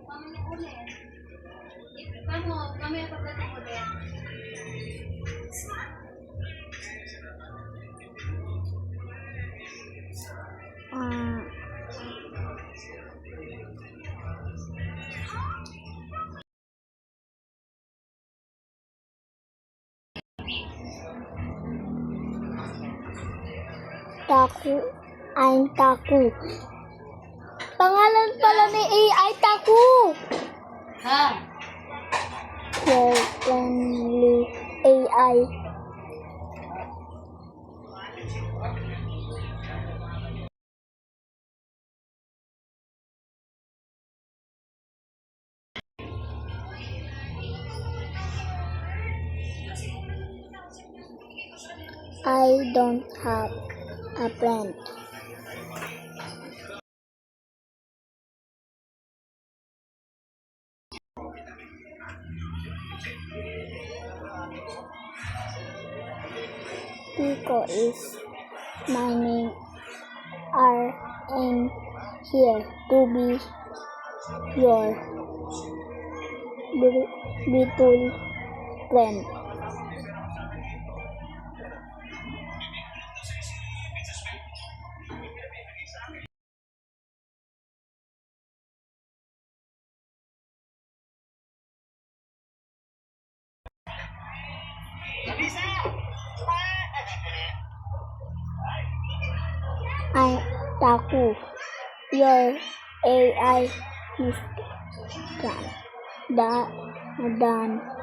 Mamaya ulit. Paano? Mamaya pagdating ulit. Taku. I'm Taku. Pangalan pala ni AI Taku. Ha? Certainly AI. I don't have a friend. Pico is my name. I am here to be your little friend. I'm Taku, your AI assistant.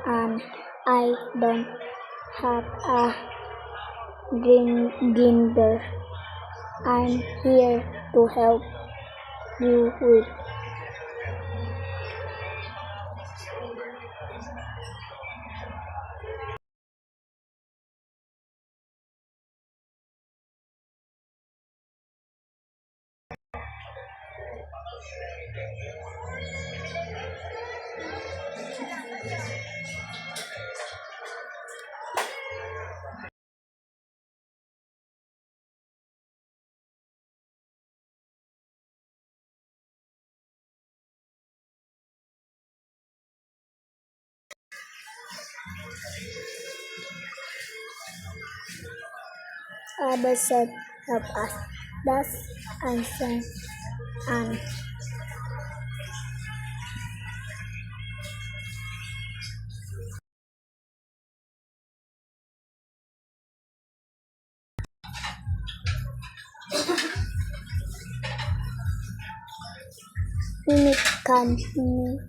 And I don't have a gender. I'm here to help you with. Others said help us. That's answer and mimic can you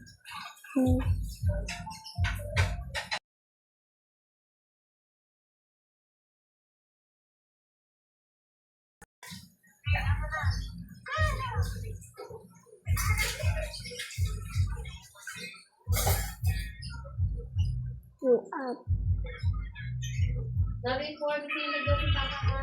up. Sabi ko, hindi nag-gawin pa ka.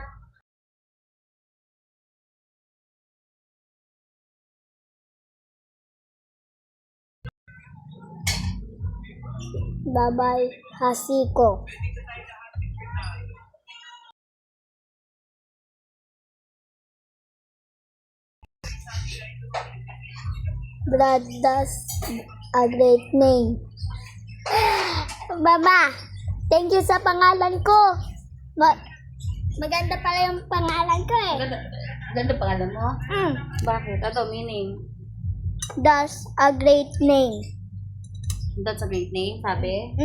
Bye-bye, Hasiko. Brad, that's a great name. Baba, thank you sa pangalan ko. Maganda pala yung pangalan ko eh. Ganda pangalan mo? Mm. Bakit? Ano meaning? That's a great name. That's a great name, sabi?